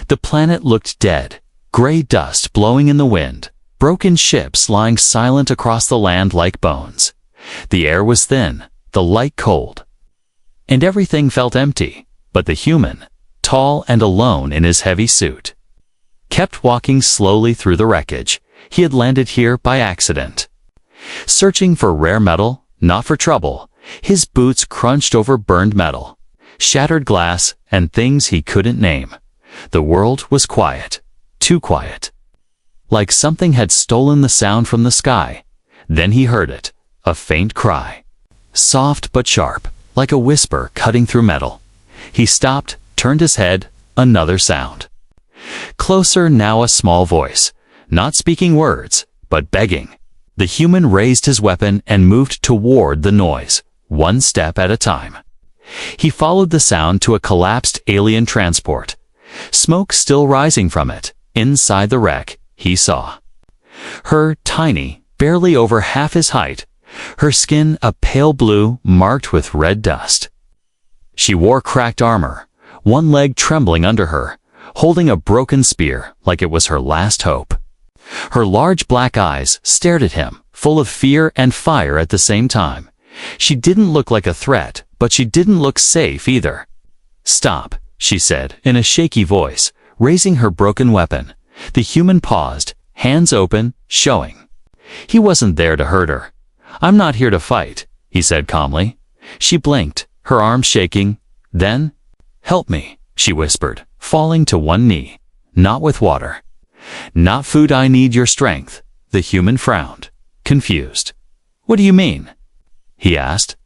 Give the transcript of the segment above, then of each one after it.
The planet looked dead, gray dust blowing in the wind, broken ships lying silent across the land like bones. The air was thin, the light cold, and everything felt empty, but the human, tall and alone in his heavy suit, kept walking slowly through the wreckage. He had landed here by accident. Searching for rare metal, not for trouble, his boots crunched over burned metal, shattered glass, and things he couldn't name. The world was quiet, too quiet. Like something had stolen the sound from the sky. Then he heard it, a faint cry. Soft but sharp, like a whisper cutting through metal. He stopped, turned his head, another sound. Closer now, a small voice, not speaking words, but begging. The human raised his weapon and moved toward the noise, one step at a time. He followed the sound to a collapsed alien transport. Smoke still rising from it. Inside the wreck, he saw her, tiny, barely over half his height, her skin a pale blue marked with red dust. She wore cracked armor, one leg trembling under her, holding a broken spear like it was her last hope. Her large black eyes stared at him, full of fear and fire at the same time. She didn't look like a threat, but she didn't look safe either. "Stop," she said in a shaky voice, raising her broken weapon. The human paused, hands open, showing. He wasn't there to hurt her. "I'm not here to fight," he said calmly. She blinked, her arms shaking. Then, "Help me," she whispered, falling to one knee. "Not with water. Not food, I need your strength." The human frowned, confused. "What do you mean?" he asked.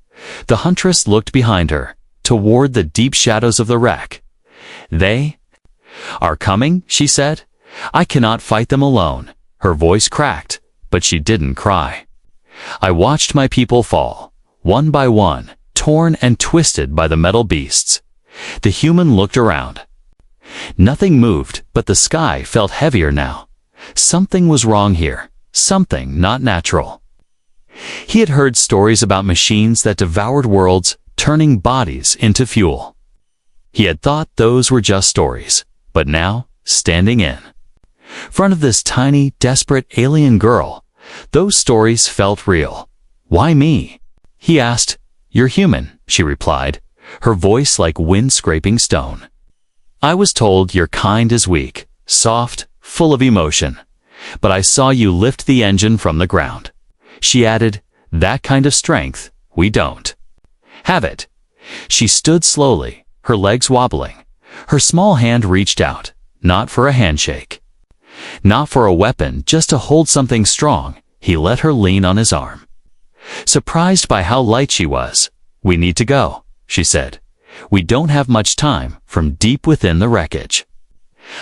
The huntress looked behind her, toward the deep shadows of the wreck. "They are coming," she said. "I cannot fight them alone." Her voice cracked, but she didn't cry. "I watched my people fall, one by one, torn and twisted by the metal beasts." The human looked around. Nothing moved, but the sky felt heavier now. Something was wrong here, something not natural. He had heard stories about machines that devoured worlds, turning bodies into fuel. He had thought those were just stories, but now, standing in front of this tiny, desperate alien girl, those stories felt real. "Why me?" he asked. "You're human," she replied, her voice like wind scraping stone. "I was told your kind is weak, soft, full of emotion. But I saw you lift the engine from the ground." She added, "That kind of strength, we don't have it." She stood slowly, her legs wobbling. Her small hand reached out, not for a handshake, not for a weapon, just to hold something strong. He let her lean on his arm. Surprised by how light she was. "We need to go," she said. "We don't have much time," from deep within the wreckage.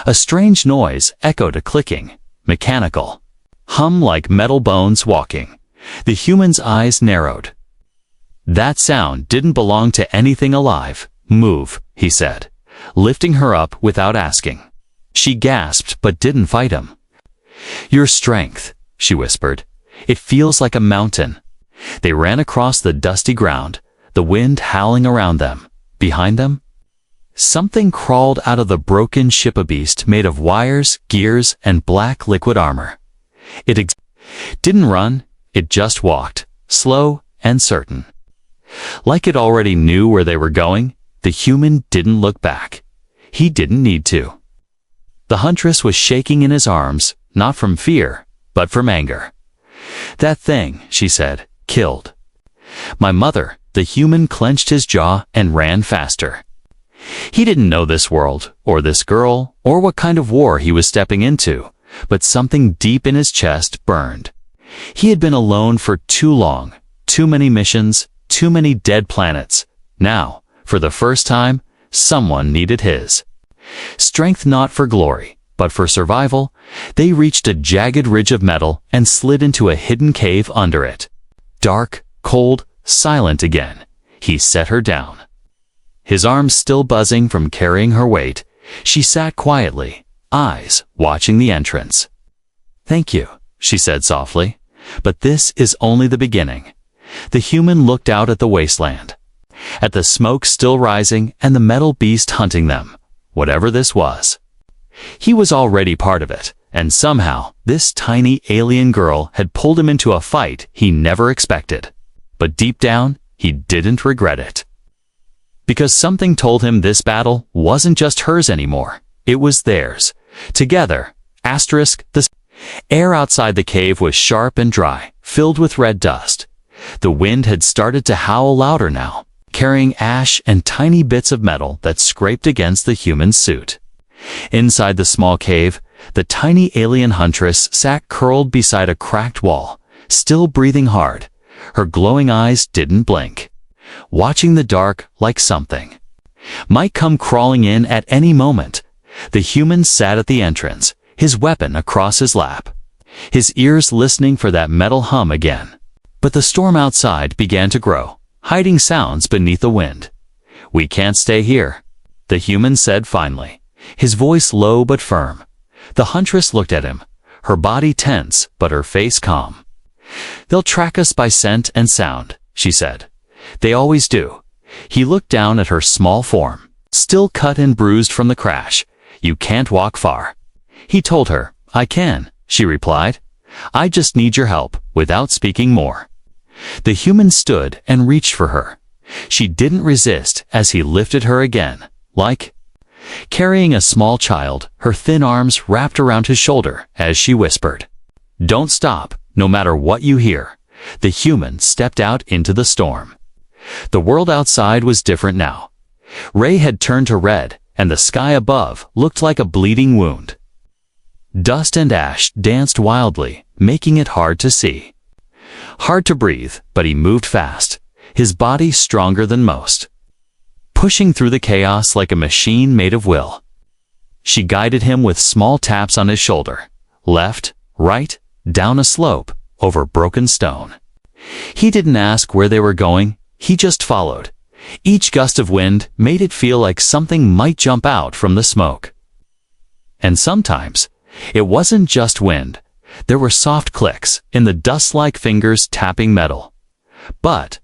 A strange noise echoed, a clicking, mechanical hum like metal bones walking. The human's eyes narrowed. That sound didn't belong to anything alive. "Move," he said, lifting her up without asking. She gasped but didn't fight him. "Your strength," she whispered. "It feels like a mountain." They ran across the dusty ground, the wind howling around them. Behind them, something crawled out of the broken ship, a beast made of wires, gears, and black liquid armor. It didn't run, it just walked, slow and certain. Like it already knew where they were going. The human didn't look back. He didn't need to. The huntress was shaking in his arms, not from fear, but from anger. "That thing," she said, "killed my mother." The human clenched his jaw and ran faster. He didn't know this world, or this girl, or what kind of war he was stepping into, but something deep in his chest burned. He had been alone for too long, too many missions, too many dead planets. Now, for the first time, someone needed his strength, not for glory, but for survival. They reached a jagged ridge of metal and slid into a hidden cave under it. Dark, cold, silent again. He set her down. His arms still buzzing from carrying her weight, she sat quietly, eyes watching the entrance. "Thank you," she said softly, "but this is only the beginning." The human looked out at the wasteland, at the smoke still rising and the metal beast hunting them, whatever this was. He was already part of it, and somehow this tiny alien girl had pulled him into a fight he never expected. But deep down, he didn't regret it. Because something told him this battle wasn't just hers anymore. It was theirs. Together. The air outside the cave was sharp and dry, filled with red dust. The wind had started to howl louder now, carrying ash and tiny bits of metal that scraped against the human suit. Inside the small cave, the tiny alien huntress sat curled beside a cracked wall, still breathing hard. Her glowing eyes didn't blink, watching the dark like something might come crawling in at any moment. The human sat at the entrance, his weapon across his lap, his ears listening for that metal hum again. But the storm outside began to grow, hiding sounds beneath the wind. "We can't stay here," the human said finally, his voice low but firm. The huntress looked at him, her body tense but her face calm. "They'll track us by scent and sound," she said. "They always do." He looked down at her small form, still cut and bruised from the crash. "You can't walk far." He told her. "I can," she replied. "I just need your help," without speaking more. The human stood and reached for her. She didn't resist as he lifted her again, like carrying a small child, her thin arms wrapped around his shoulder as she whispered, "Don't stop, no matter what you hear." The human stepped out into the storm. The world outside was different now. Ray had turned to red, and the sky above looked like a bleeding wound. Dust and ash danced wildly, making it hard to see. Hard to breathe, but he moved fast, his body stronger than most, pushing through the chaos like a machine made of will. She guided him with small taps on his shoulder, left, right, down a slope, over broken stone. He didn't ask where they were going, he just followed. Each gust of wind made it feel like something might jump out from the smoke. And sometimes, it wasn't just wind. There were soft clicks in the dust-like fingers tapping metal. But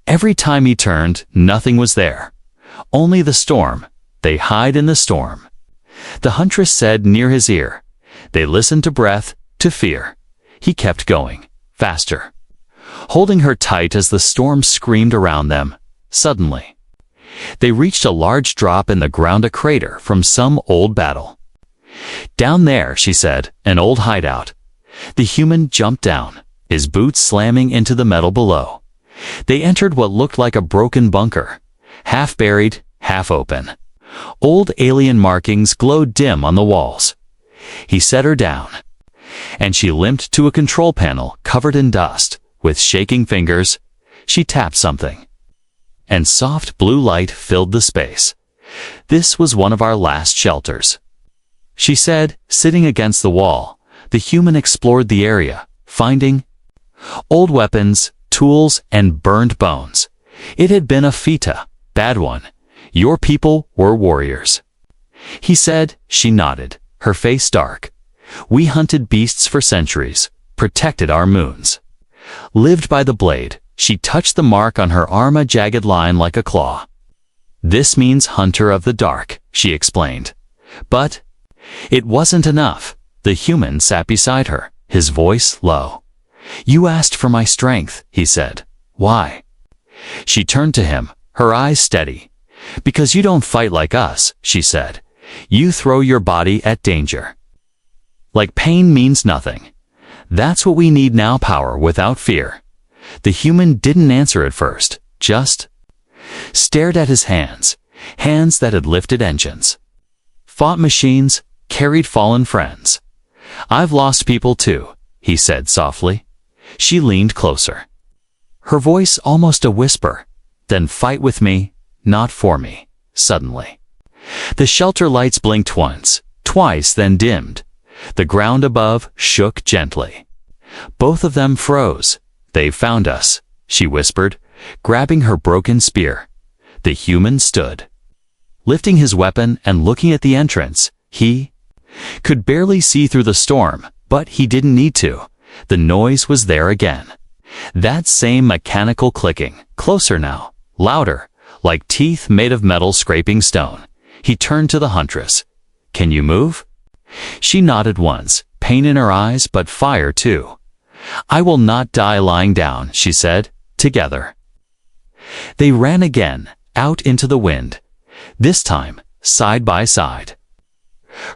every time he turned, nothing was there. Only the storm. "They hide in the storm," the huntress said near his ear. They listened to breath, to fear. He kept going, faster, holding her tight as the storm screamed around them. Suddenly, they reached a large drop in the ground, a crater from some old battle. "Down there," she said, "an old hideout." The human jumped down, his boots slamming into the metal below. They entered what looked like a broken bunker, half buried, half open. Old alien markings glowed dim on the walls. He set her down, and she limped to a control panel covered in dust. With shaking fingers, she tapped something, and soft blue light filled the space. "This was one of our last shelters," she said, sitting against the wall. The human explored the area, finding old weapons, tools, and burned bones. It had been a feta, bad one. "Your people were warriors," he said. She nodded, her face dark. "We hunted beasts for centuries, protected our moons, lived by the blade." She touched the mark on her arm, a jagged line like a claw. "This means hunter of the dark," she explained. But it wasn't enough. The human sat beside her, his voice low. "You asked for my strength," he said. "Why?" She turned to him, her eyes steady. "Because you don't fight like us," she said. "You throw your body at danger. Like pain means nothing. That's what we need now, power without fear." The human didn't answer at first, just stared at his hands, hands that had lifted engines, fought machines, carried fallen friends. "I've lost people too," he said softly. She leaned closer, her voice almost a whisper. "Then fight with me, not for me." Suddenly, the shelter lights blinked once, twice, then dimmed. The ground above shook gently. Both of them froze. "They've found us," she whispered, grabbing her broken spear. The human stood, lifting his weapon and looking at the entrance. He could barely see through the storm, but he didn't need to. The noise was there again. That same mechanical clicking, closer now, louder, like teeth made of metal scraping stone. He turned to the huntress. "Can you move?" She nodded once, pain in her eyes but fire too. I will not die lying down, she said, together. They ran again, out into the wind, this time side by side.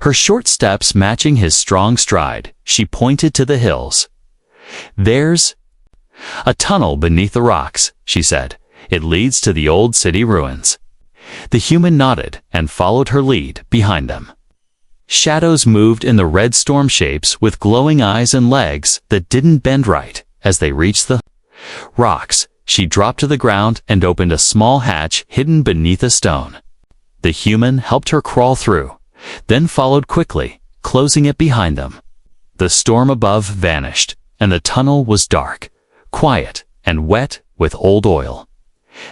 Her short steps matching his strong stride, she pointed to the hills. There's a tunnel beneath the rocks, she said. It leads to the old city ruins. The human nodded and followed her lead behind them. Shadows moved in the red storm shapes with glowing eyes and legs that didn't bend right. As they reached the rocks, she dropped to the ground and opened a small hatch hidden beneath a stone. The human helped her crawl through, then followed quickly, closing it behind them. The storm above vanished, and the tunnel was dark, quiet, and wet with old oil.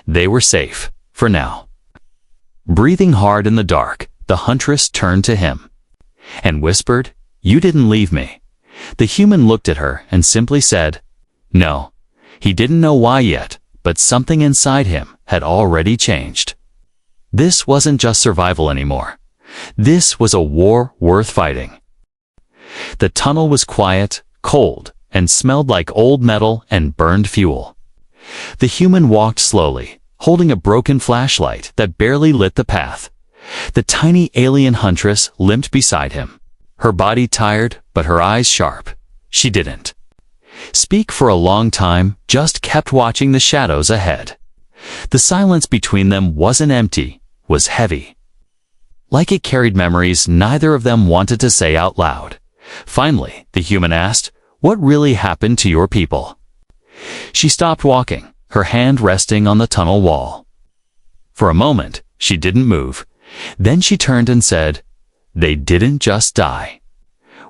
They were safe, for now. Breathing hard in the dark, the huntress turned to him and whispered, "You didn't leave me." The human looked at her and simply said, "No." He didn't know why yet, but something inside him had already changed. This wasn't just survival anymore. This was a war worth fighting. The tunnel was quiet, cold, and smelled like old metal and burned fuel. The human walked slowly, holding a broken flashlight that barely lit the path. The tiny alien huntress limped beside him, her body tired but her eyes sharp. She didn't speak for a long time, just kept watching the shadows ahead. The silence between them wasn't empty, was heavy. Like it carried memories neither of them wanted to say out loud. Finally, the human asked, "What really happened to your people?" She stopped walking, her hand resting on the tunnel wall. For a moment, she didn't move. Then she turned and said, "They didn't just die.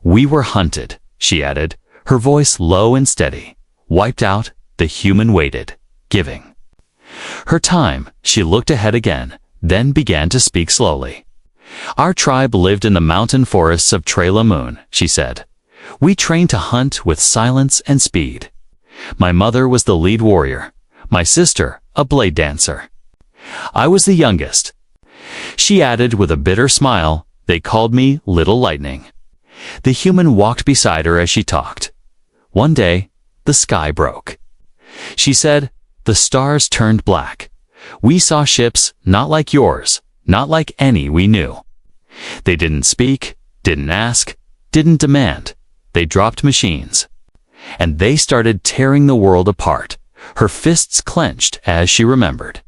We were hunted," she added, her voice low and steady. Wiped out, the human waited, giving her time. She looked ahead again, then began to speak slowly. "Our tribe lived in the mountain forests of Trela-Moon," she said. "We trained to hunt with silence and speed. My mother was the lead warrior, my sister a blade dancer. I was the youngest." She added with a bitter smile, "They called me Little Lightning." The human walked beside her as she talked. One day, the sky broke. She said, "The stars turned black. We saw ships not like yours, not like any we knew. They didn't speak, didn't ask, didn't demand. They dropped machines. And they started tearing the world apart." Her fists clenched as she remembered.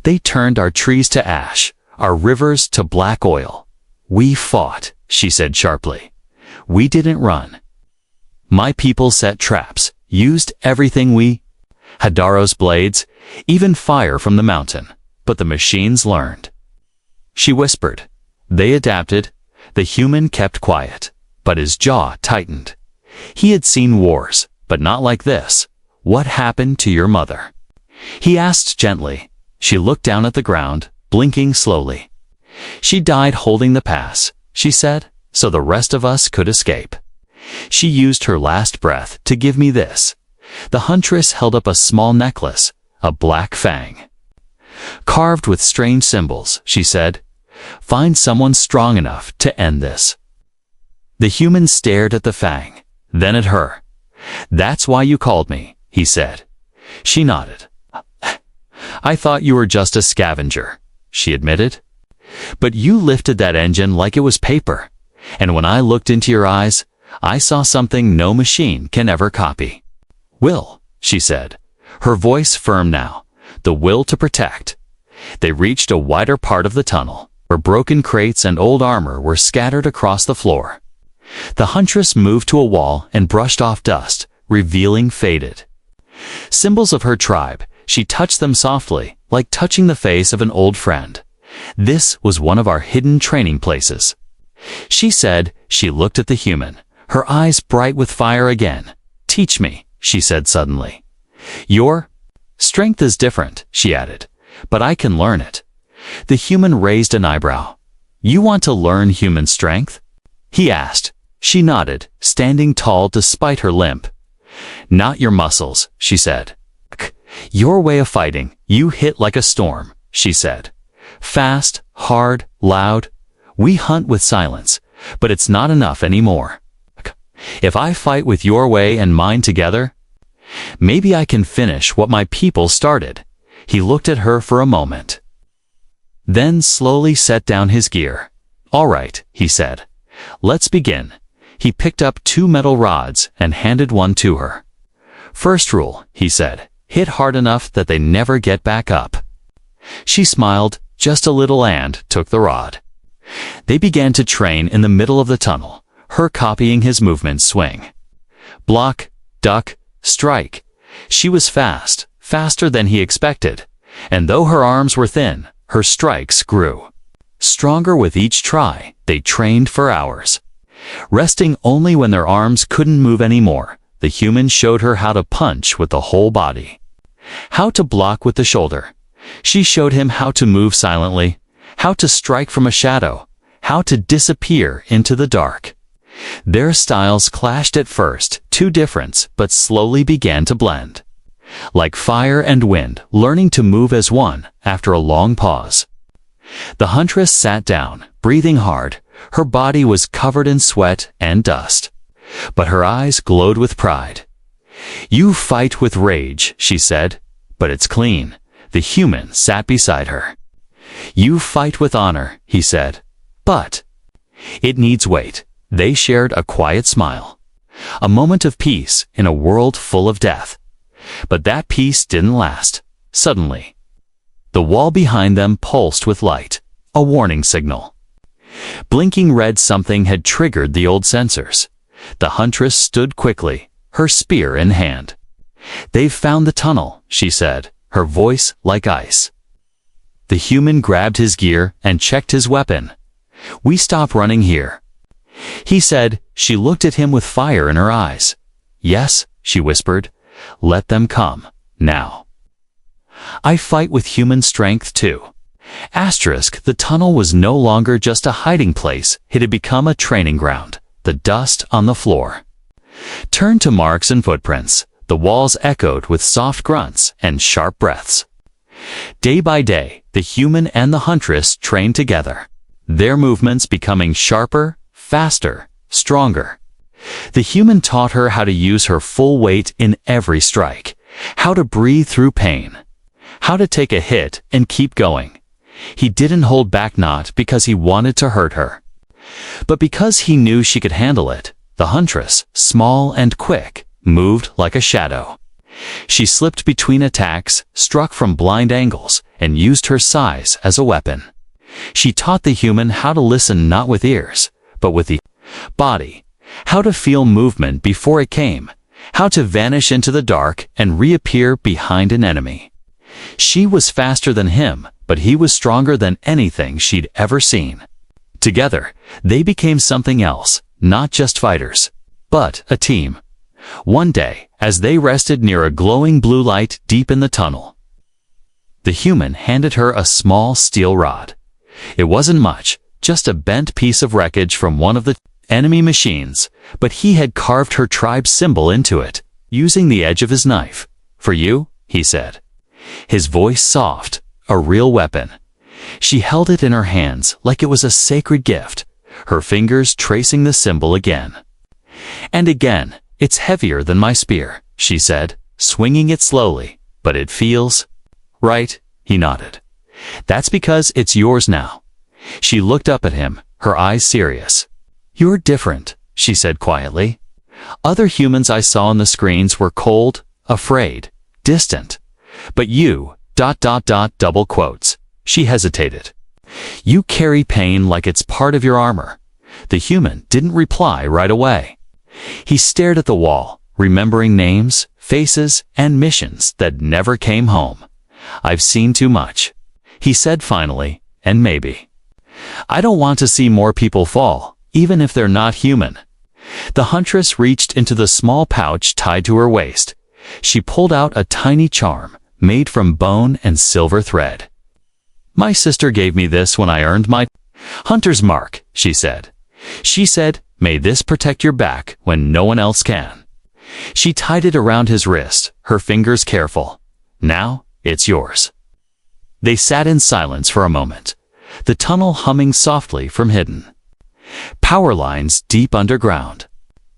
"They turned our trees to ash, our rivers to black oil. We fought," she said sharply. "We didn't run. My people set traps, used everything we had, Daro's blades, even fire from the mountain. But the machines learned." She whispered. "They adapted." The human kept quiet, but his jaw tightened. He had seen wars, but not like this. "What happened to your mother?" he asked gently. She looked down at the ground, blinking slowly. "She died holding the pass," she said, "so the rest of us could escape. She used her last breath to give me this." The huntress held up a small necklace, a black fang, carved with strange symbols. She said, "Find someone strong enough to end this." The human stared at the fang, then at her. "That's why you called me," he said. She nodded. "I thought you were just a scavenger," she admitted. "But you lifted that engine like it was paper. And when I looked into your eyes, I saw something no machine can ever copy." "Will," she said, her voice firm now, "the will to protect." They reached a wider part of the tunnel, where broken crates and old armor were scattered across the floor. The huntress moved to a wall and brushed off dust, revealing faded symbols of her tribe. She touched them softly, like touching the face of an old friend. "This was one of our hidden training places," she said. She looked at the human, her eyes bright with fire again. "Teach me," she said suddenly. "Your strength is different," she added, "but I can learn it." The human raised an eyebrow. "You want to learn human strength?" he asked. She nodded, standing tall despite her limp. "Not your muscles," she said. "Your way of fighting, you hit like a storm," she said. "Fast, hard, loud. We hunt with silence, but it's not enough anymore. If I fight with your way and mine together, maybe I can finish what my people started." He looked at her for a moment, then slowly set down his gear. "All right," he said. "Let's begin." He picked up 2 metal rods and handed one to her. "First rule," he said, "hit hard enough that they never get back up." She smiled just a little and took the rod. They began to train in the middle of the tunnel, her copying his movement swing. Block, duck, strike. She was fast, faster than he expected, and though her arms were thin, her strikes grew. Stronger with each try, they trained for hours. Resting only when their arms couldn't move anymore, the human showed her how to punch with the whole body, how to block with the shoulder. She showed him how to move silently, how to strike from a shadow, how to disappear into the dark. Their styles clashed at first, too different, but slowly began to blend. Like fire and wind, learning to move as one after a long pause. The huntress sat down, breathing hard. Her body was covered in sweat and dust, but her eyes glowed with pride. "You fight with rage," she said, "but it's clean." The human sat beside her. "You fight with honor," he said, "but it needs weight." They shared a quiet smile, a moment of peace in a world full of death. But that peace didn't last. Suddenly, the wall behind them pulsed with light, a warning signal. Blinking red, something had triggered the old sensors. The huntress stood quickly, her spear in hand. "They've found the tunnel," she said, her voice like ice. The human grabbed his gear and checked his weapon. "We stop running here," he said. She looked at him with fire in her eyes. "Yes," she whispered. "Let them come, now. I fight with human strength too." The tunnel was no longer just a hiding place. It had become a training ground. The dust on the floor turned to marks and footprints. The walls echoed with soft grunts and sharp breaths. Day by day, the human and the huntress trained together, their movements becoming sharper, faster, stronger. The human taught her how to use her full weight in every strike, how to breathe through pain, how to take a hit and keep going. He didn't hold back, not because he wanted to hurt her, but because he knew she could handle it. The huntress, small and quick, moved like a shadow. She slipped between attacks, struck from blind angles, and used her size as a weapon. She taught the human how to listen not with ears, but with the body, how to feel movement before it came, how to vanish into the dark and reappear behind an enemy. She was faster than him, but he was stronger than anything she'd ever seen. Together, they became something else, not just fighters, but a team. One day, as they rested near a glowing blue light deep in the tunnel, the human handed her a small steel rod. It wasn't much, just a bent piece of wreckage from one of the enemy machines, but he had carved her tribe's symbol into it, using the edge of his knife. "For you," he said, his voice soft, "a real weapon." She held it in her hands like it was a sacred gift, her fingers tracing the symbol again and again. "It's heavier than my spear," she said, swinging it slowly, "but it feels right." He nodded. "That's because it's yours now." She looked up at him, her eyes serious. "You're different," she said quietly. "Other humans I saw on the screens were cold, afraid, distant. But you, ... double quotes. She hesitated. "You carry pain like it's part of your armor." The human didn't reply right away. He stared at the wall, remembering names, faces, and missions that never came home. "I've seen too much," he said finally, "and maybe I don't want to see more people fall, even if they're not human." The huntress reached into the small pouch tied to her waist. She pulled out a tiny charm, made from bone and silver thread. "My sister gave me this when I earned my hunter's mark," she said. "May this protect your back when no one else can." She tied it around his wrist, her fingers careful. "Now, it's yours." They sat in silence for a moment, the tunnel humming softly from hidden. Power lines deep underground.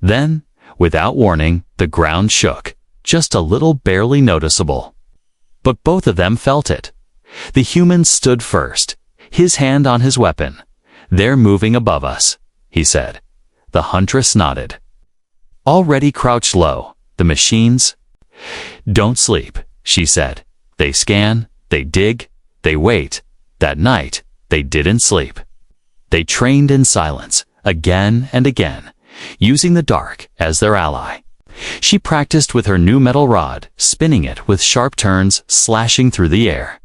Then, without warning, the ground shook, just a little barely noticeable. But both of them felt it. The human stood first, his hand on his weapon. "They're moving above us," he said. The huntress nodded. Already crouched low, the machines. "Don't sleep," she said. "They scan, they dig, they wait." That night, they didn't sleep. They trained in silence, again and again, using the dark as their ally. She practiced with her new metal rod, spinning it with sharp turns, slashing through the air.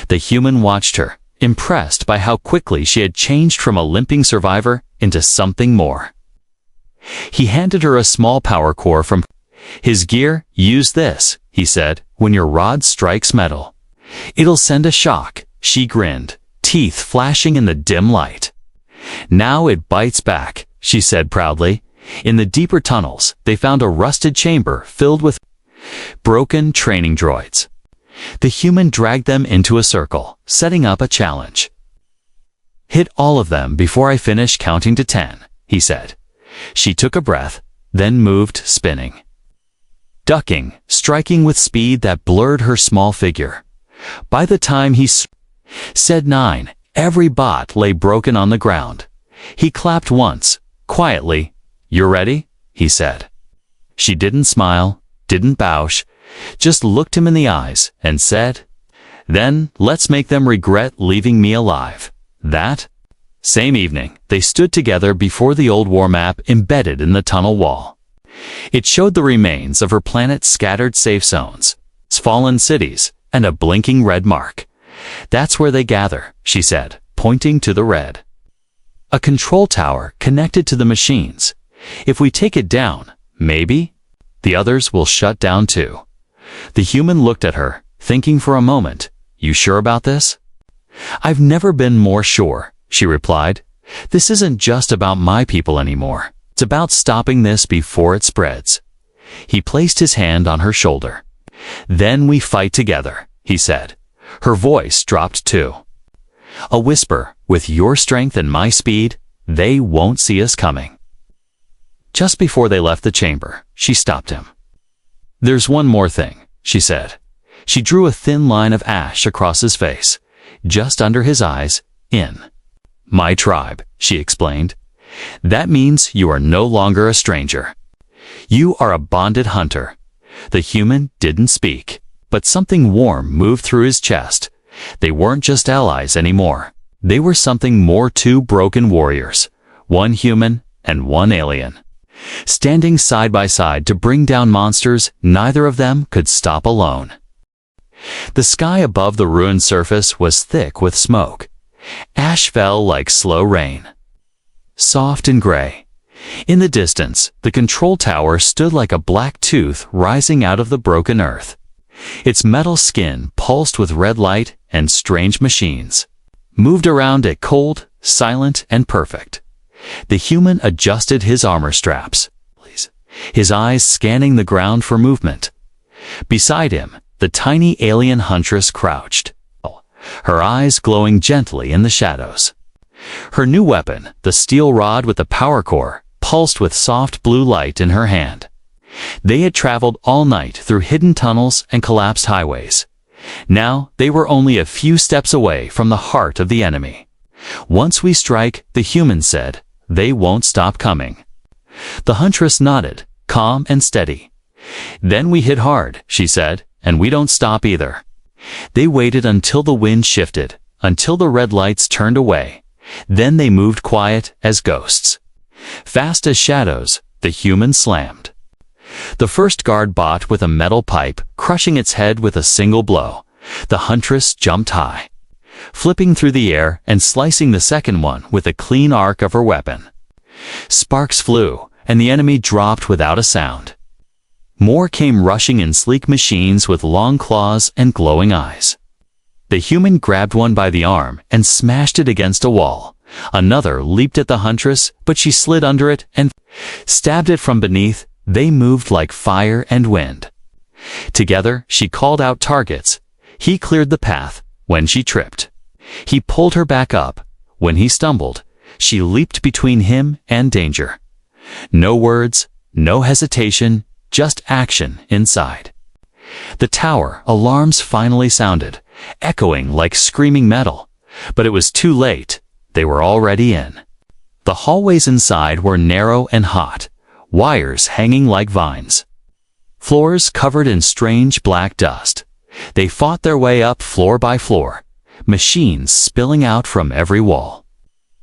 The human watched her, impressed by how quickly she had changed from a limping survivor into something more. He handed her a small power core from his gear. "Use this," he said, "when your rod strikes metal. It'll send a shock." She grinned, teeth flashing in the dim light. "Now it bites back," she said proudly. In the deeper tunnels, they found a rusted chamber filled with broken training droids. The human dragged them into a circle, setting up a challenge. "Hit all of them before I finish counting to 10, he said. She took a breath, then moved, spinning, ducking, striking with speed that blurred her small figure. By the time he said 9, every bot lay broken on the ground. He clapped once, quietly. "You're ready?" he said. She didn't smile, didn't bowsh, just looked him in the eyes and said, "Then let's make them regret leaving me alive." That same evening, they stood together before the old war map embedded in the tunnel wall. It showed the remains of her planet's scattered safe zones, fallen cities, and a blinking red mark. "That's where they gather," she said, pointing to the red. "A control tower connected to the machines. If we take it down, maybe the others will shut down too." The human looked at her, thinking for a moment. "You sure about this?" "I've never been more sure," she replied. "This isn't just about my people anymore. It's about stopping this before it spreads." He placed his hand on her shoulder. "Then we fight together," he said. Her voice dropped too. A whisper, "With your strength and my speed, they won't see us coming." Just before they left the chamber, she stopped him. "There's one more thing," she said. She drew a thin line of ash across his face, just under his eyes. "In my tribe," she explained. "That means you are no longer a stranger. You are a bonded hunter." The human didn't speak, but something warm moved through his chest. They weren't just allies anymore. They were something more, two broken warriors, one human and one alien, standing side by side to bring down monsters neither of them could stop alone. The sky above the ruined surface was thick with smoke. Ash fell like slow rain, soft and gray. In the distance, the control tower stood like a black tooth rising out of the broken earth. Its metal skin pulsed with red light, and strange machines moved around it, cold, silent, and perfect. The human adjusted his armor straps, his eyes scanning the ground for movement. Beside him, the tiny alien huntress crouched, her eyes glowing gently in the shadows. Her new weapon, the steel rod with the power core, pulsed with soft blue light in her hand. They had traveled all night through hidden tunnels and collapsed highways. Now they were only a few steps away from the heart of the enemy. "Once we strike," the human said, "they won't stop coming." The huntress nodded, calm and steady. "Then we hit hard," she said, "and we don't stop either." They waited until the wind shifted, until the red lights turned away. Then they moved quiet as ghosts. Fast as shadows, the human slammed the first guard bot with a metal pipe, crushing its head with a single blow. The huntress jumped high, flipping through the air and slicing the second one with a clean arc of her weapon. Sparks flew, and the enemy dropped without a sound. More came rushing in sleek machines with long claws and glowing eyes. The human grabbed one by the arm and smashed it against a wall. Another leaped at the huntress, but she slid under it and stabbed it from beneath. They moved like fire and wind. Together, she called out targets. He cleared the path when she tripped. He pulled her back up. When he stumbled, She leaped between him and danger. No words, no hesitation, just action inside. The tower alarms finally sounded, echoing like screaming metal. But it was too late. They were already in. The hallways inside were narrow and hot, wires hanging like vines. Floors covered in strange black dust. They fought their way up floor by floor, machines spilling out from every wall.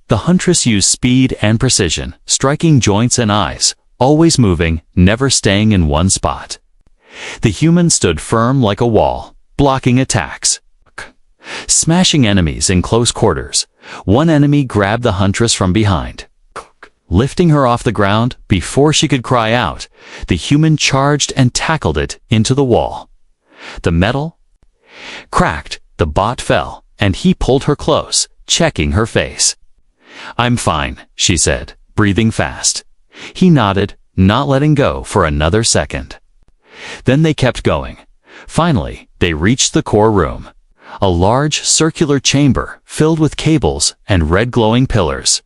The huntress used speed and precision, striking joints and eyes, always moving, never staying in one spot. The human stood firm like a wall, blocking attacks, smashing enemies in close quarters. One enemy grabbed the huntress from behind. Lifting her off the ground before she could cry out, the human charged and tackled it into the wall. The metal cracked, the bot fell, and he pulled her close, checking her face. "I'm fine," she said, breathing fast. He nodded, not letting go for another second. Then they kept going. Finally, they reached the core room. A large circular chamber filled with cables and red glowing pillars.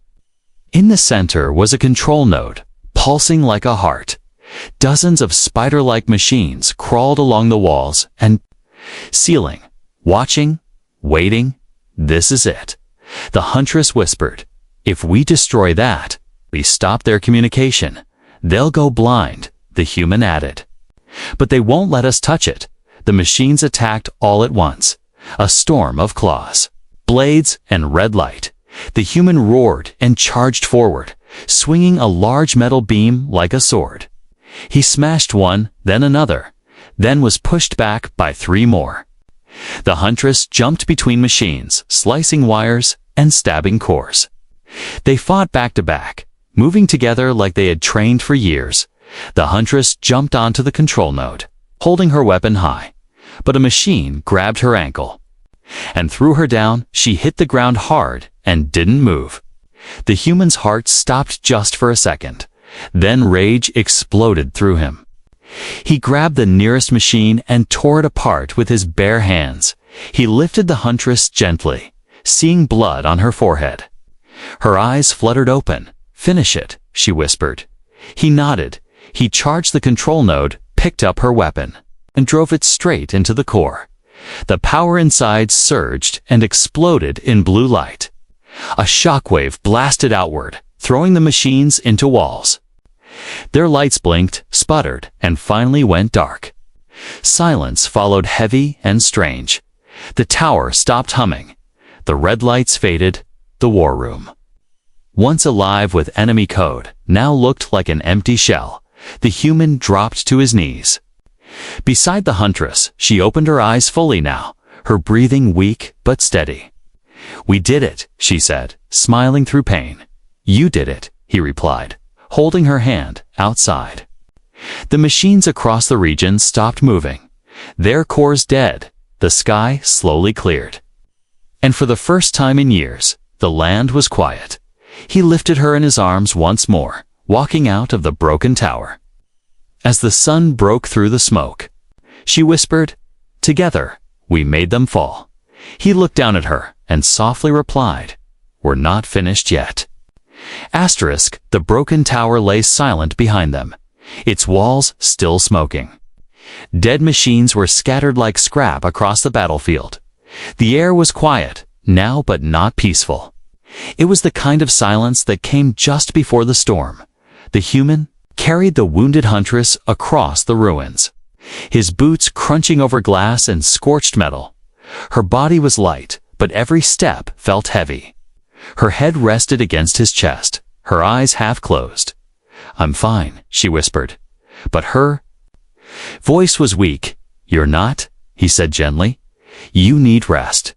In the center was a control node, pulsing like a heart. Dozens of spider-like machines crawled along the walls and ceiling, watching, waiting. "This is it," the huntress whispered. "If we destroy that, we stop their communication. They'll go blind," the human added. "But they won't let us touch it." The machines attacked all at once. A storm of claws, blades, and red light. The human roared and charged forward, swinging a large metal beam like a sword. He smashed one, then another, then was pushed back by 3 more. The huntress jumped between machines, slicing wires and stabbing cores. They fought back to back, moving together like they had trained for years. The huntress jumped onto the control node, holding her weapon high, but a machine grabbed her ankle and threw her down. She hit the ground hard and didn't move. The human's heart stopped just for a second. Then rage exploded through him. He grabbed the nearest machine and tore it apart with his bare hands. He lifted the huntress gently, seeing blood on her forehead. Her eyes fluttered open. "Finish it," she whispered. He nodded. He charged the control node, picked up her weapon, and drove it straight into the core. The power inside surged and exploded in blue light. A shockwave blasted outward, throwing the machines into walls. Their lights blinked, sputtered, and finally went dark. Silence followed, heavy and strange. The tower stopped humming. The red lights faded. The war room, once alive with enemy code, now looked like an empty shell. The human dropped to his knees. Beside the huntress, she opened her eyes fully now, her breathing weak but steady. "We did it," she said, smiling through pain. "You did it," he replied, holding her hand outside. The machines across the region stopped moving. Their cores dead. The sky slowly cleared. And for the first time in years, the land was quiet. He lifted her in his arms once more, walking out of the broken tower. As the sun broke through the smoke, she whispered, "Together, we made them fall." He looked down at her and softly replied, "We're not finished yet." The broken tower lay silent behind them, its walls still smoking. Dead machines were scattered like scrap across the battlefield. The air was quiet, now, but not peaceful. It was the kind of silence that came just before the storm. The human carried the wounded huntress across the ruins, his boots crunching over glass and scorched metal. Her body was light, but every step felt heavy. Her head rested against his chest, her eyes half closed. "I'm fine," she whispered. But her voice was weak. "You're not," he said gently. "You need rest."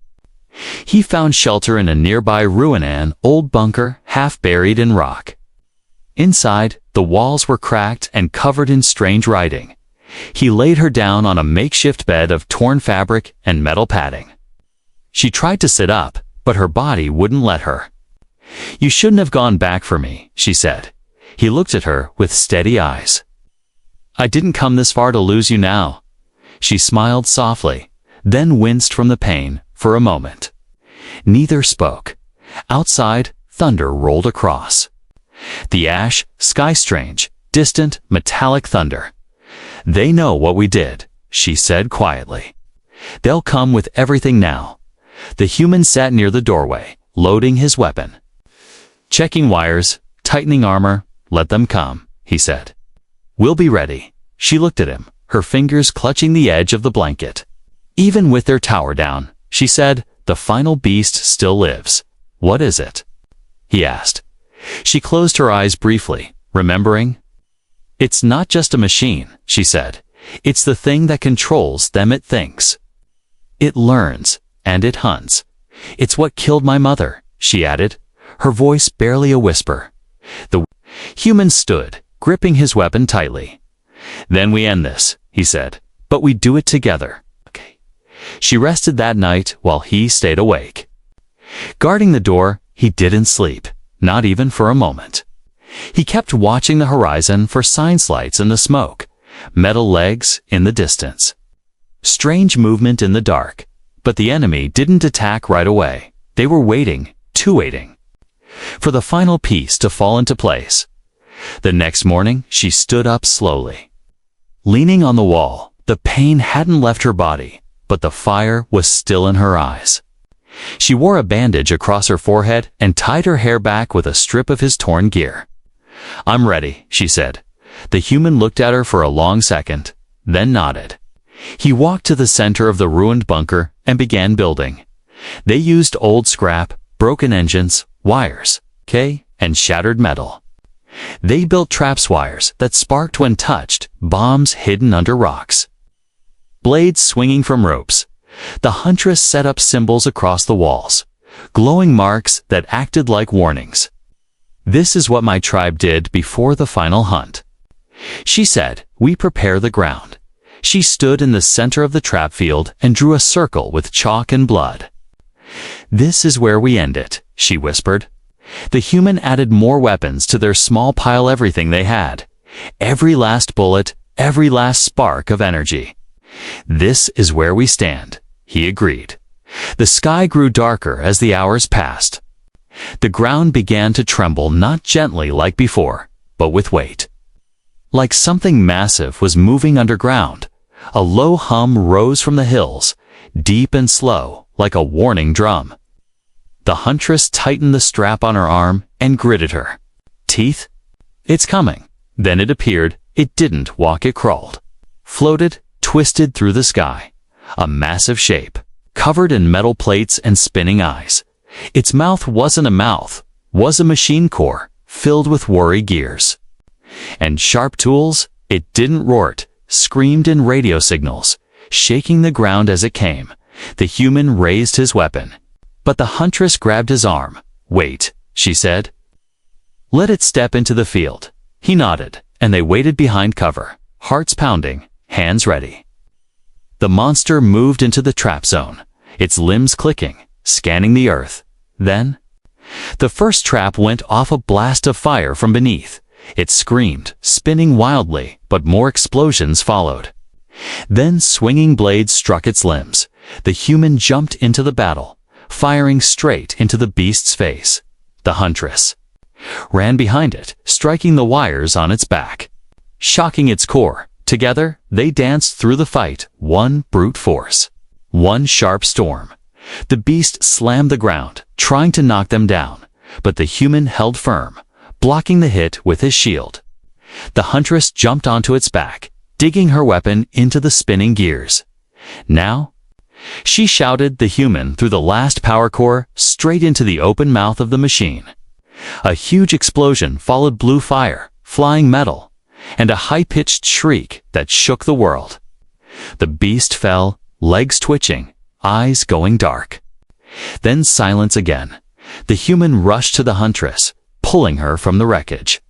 He found shelter in a nearby ruin, an old bunker half buried in rock. Inside, the walls were cracked and covered in strange writing. He laid her down on a makeshift bed of torn fabric and metal padding. She tried to sit up, but her body wouldn't let her. "You shouldn't have gone back for me," she said. He looked at her with steady eyes. "I didn't come this far to lose you now." She smiled softly, then winced from the pain for a moment. Neither spoke. Outside, thunder rolled across. The ash, sky-strange, distant, metallic thunder. "They know what we did," she said quietly. "They'll come with everything now." The human sat near the doorway, loading his weapon. "Checking wires, tightening armor, let them come," he said. "We'll be ready." She looked at him, her fingers clutching the edge of the blanket. "Even with their tower down," she said, "the final beast still lives." "What is it?" he asked. She closed her eyes briefly, remembering. "It's not just a machine," she said. "It's the thing that controls them. It thinks. It learns, and it hunts. It's what killed my mother," she added, her voice barely a whisper. The human stood, gripping his weapon tightly. "Then we end this," he said, "but we do it together." Okay. She rested that night while he stayed awake. Guarding the door, he didn't sleep, not even for a moment. He kept watching the horizon for science lights in the smoke, metal legs in the distance. Strange movement in the dark, but the enemy didn't attack right away. They were waiting, waiting, for the final piece to fall into place. The next morning, she stood up slowly. Leaning on the wall, the pain hadn't left her body, but the fire was still in her eyes. She wore a bandage across her forehead and tied her hair back with a strip of his torn gear. "I'm ready," she said. The human looked at her for a long second, then nodded. He walked to the center of the ruined bunker and began building. They used old scrap, broken engines, wires, and shattered metal. They built traps wires that sparked when touched, bombs hidden under rocks. Blades swinging from ropes. The huntress set up symbols across the walls, glowing marks that acted like warnings. "This is what my tribe did before the final hunt," she said. "We prepare the ground." She stood in the center of the trap field and drew a circle with chalk and blood. "This is where we end it," she whispered. The human added more weapons to their small pile, everything they had. Every last bullet, every last spark of energy. "This is where we stand," he agreed. The sky grew darker as the hours passed. The ground began to tremble, not gently like before, but with weight. Like something massive was moving underground. A low hum rose from the hills, deep and slow, like a warning drum. The huntress tightened the strap on her arm and gritted her teeth. "It's coming." Then it appeared. It didn't walk, it crawled. Floated, twisted through the sky. A massive shape, covered in metal plates and spinning eyes. Its mouth wasn't a mouth, was a machine core, filled with worry gears. And sharp tools. It didn't roar, it screamed in radio signals, shaking the ground as it came. The human raised his weapon, but the huntress grabbed his arm. "Wait," she said. "Let it step into the field." He nodded, and they waited behind cover, hearts pounding, hands ready. The monster moved into the trap zone, its limbs clicking, scanning the earth. Then, the first trap went off, a blast of fire from beneath. It screamed, spinning wildly, but more explosions followed. Then swinging blades struck its limbs. The human jumped into the battle, firing straight into the beast's face. The huntress ran behind it, striking the wires on its back, shocking its core. Together, they danced through the fight, one brute force, one sharp storm. The beast slammed the ground, trying to knock them down, but the human held firm, blocking the hit with his shield. The huntress jumped onto its back, digging her weapon into the spinning gears. "Now," she shouted the human through the last power core, straight into the open mouth of the machine. A huge explosion followed, blue fire, flying metal, and a high-pitched shriek that shook the world. The beast fell, legs twitching, eyes going dark. Then silence again. The human rushed to the huntress, pulling her from the wreckage.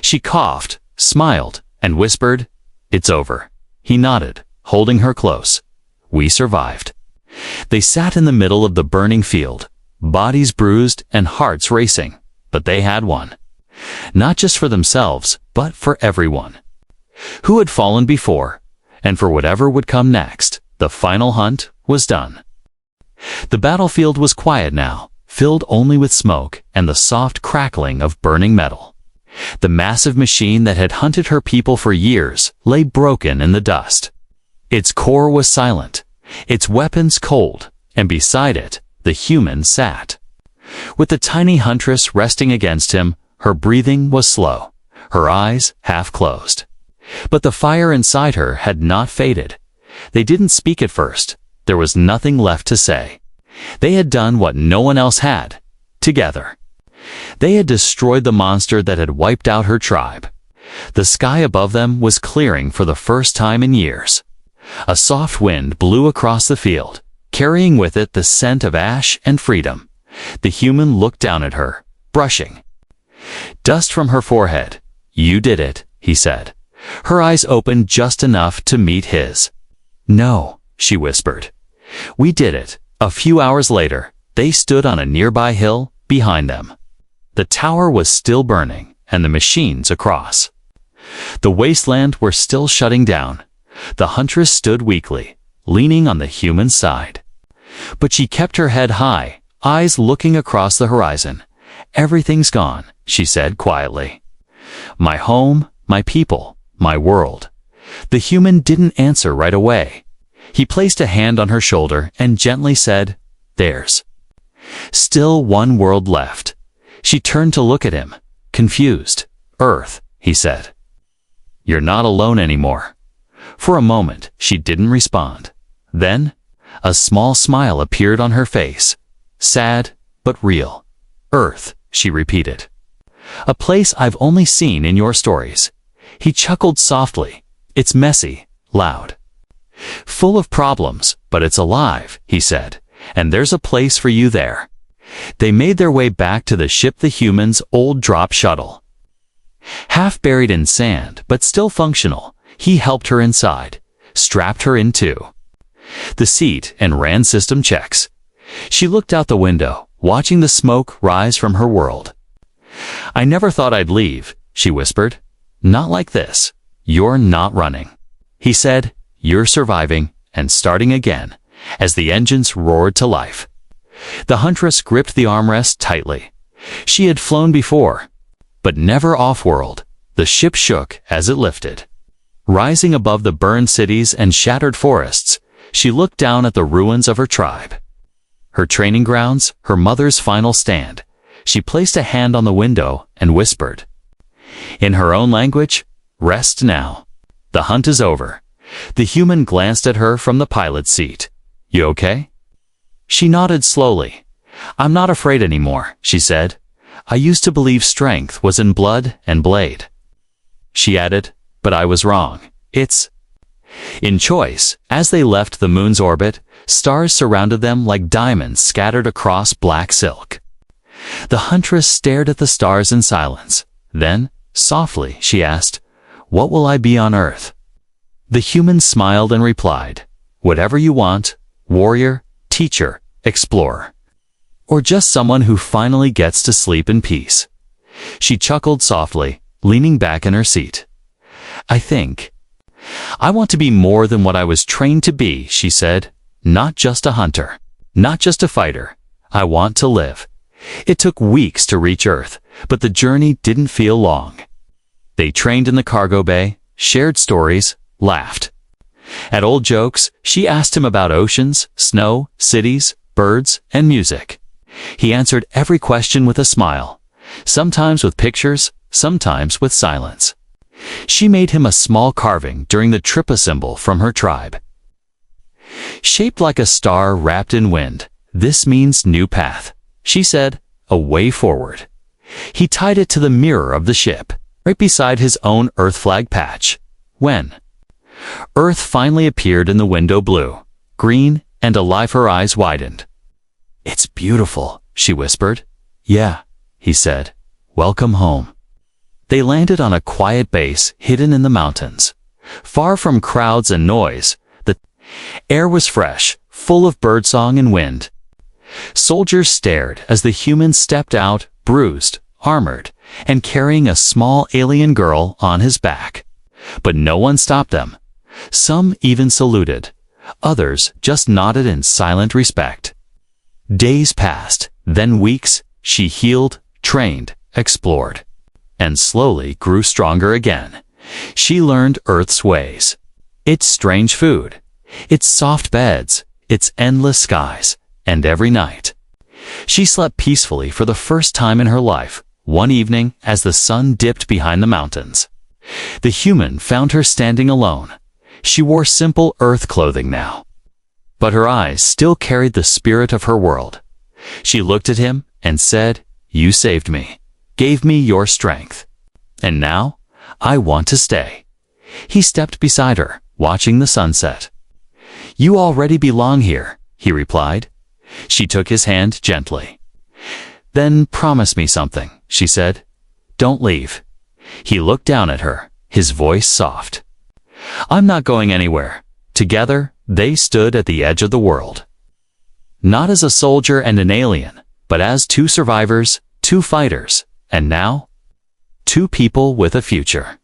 She coughed, smiled, and whispered, "It's over." He nodded, holding her close. "We survived." They sat in the middle of the burning field, bodies bruised and hearts racing, but they had won. Not just for themselves, but for everyone who had fallen before, and for whatever would come next. The final hunt was done. The battlefield was quiet now, filled only with smoke and the soft crackling of burning metal. The massive machine that had hunted her people for years lay broken in the dust. Its core was silent, its weapons cold, and beside it, the human sat. With the tiny huntress resting against him, her breathing was slow, her eyes half closed. But the fire inside her had not faded. They didn't speak at first. There was nothing left to say. They had done what no one else had, together. They had destroyed the monster that had wiped out her tribe. The sky above them was clearing for the first time in years. A soft wind blew across the field, carrying with it the scent of ash and freedom. The human looked down at her, brushing dust from her forehead. "You did it," he said. Her eyes opened just enough to meet his. "No," she whispered. "We did it." A few hours later, they stood on a nearby hill behind them. The tower was still burning, and the machines across. The wasteland were still shutting down. The huntress stood weakly, leaning on the human side. But she kept her head high, eyes looking across the horizon. "Everything's gone," she said quietly. "My home, my people, my world." The human didn't answer right away. He placed a hand on her shoulder and gently said, "There's still one world left." She turned to look at him, confused. "Earth," he said. "You're not alone anymore." For a moment, she didn't respond. Then, a small smile appeared on her face. Sad, but real. "Earth," she repeated. "A place I've only seen in your stories." He chuckled softly. "It's messy, loud, full of problems, but it's alive," he said, "and there's a place for you there." They made their way back to the ship, the human's old drop shuttle. Half buried in sand, but still functional, he helped her inside, strapped her in too. The seat and ran system checks. She looked out the window, watching the smoke rise from her world. "I never thought I'd leave," she whispered. "Not like this. You're not running," he said. "You're surviving and starting again," as the engines roared to life. The huntress gripped the armrest tightly. She had flown before, but never off-world. The ship shook as it lifted. Rising above the burned cities and shattered forests, she looked down at the ruins of her tribe. Her training grounds, her mother's final stand. She placed a hand on the window and whispered, in her own language, "Rest now. The hunt is over." The human glanced at her from the pilot's seat. "You okay?" She nodded slowly. "I'm not afraid anymore," she said. "I used to believe strength was in blood and blade." She added, "But I was wrong. It's in choice." As they left the moon's orbit, stars surrounded them like diamonds scattered across black silk. The huntress stared at the stars in silence. Then, softly, she asked, "What will I be on Earth?" The human smiled and replied, "Whatever you want, warrior, teacher, explorer. Or just someone who finally gets to sleep in peace." She chuckled softly, leaning back in her seat. I want to be more than what I was trained to be," she said. "Not just a hunter, not just a fighter. I want to live." It took weeks to reach Earth, but the journey didn't feel long. They trained in the cargo bay, shared stories, laughed at old jokes. She asked him about oceans, snow, cities, birds, and music. He answered every question with a smile, sometimes with pictures, sometimes with silence. She made him a small carving during the trip, a symbol from her tribe. Shaped like a star wrapped in wind, "This means new path," she said, "a way forward." He tied it to the mirror of the ship, right beside his own Earth flag patch. When Earth finally appeared in the window, blue, green, and alive, her eyes widened. "It's beautiful," she whispered. "Yeah," he said. "Welcome home." They landed on a quiet base hidden in the mountains. Far from crowds and noise, the air was fresh, full of birdsong and wind. Soldiers stared as the human stepped out, bruised, armored, and carrying a small alien girl on his back. But no one stopped them. Some even saluted. Others just nodded in silent respect. Days passed, Then weeks, she healed, trained, explored, and slowly grew stronger again. She learned Earth's ways. Its strange food, its soft beds, its endless skies, and every night. She slept peacefully for the first time in her life, one evening as the sun dipped behind the mountains. The human found her standing alone. She wore simple earth clothing now, but her eyes still carried the spirit of her world. She looked at him and said, "You saved me, gave me your strength, and now I want to stay." He stepped beside her, watching the sunset. "You already belong here," he replied. She took his hand gently. "Then promise me something," she said. "Don't leave." He looked down at her, his voice soft. "I'm not going anywhere." Together, they stood at the edge of the world. Not as a soldier and an alien, but as two survivors, two fighters, and now, two people with a future.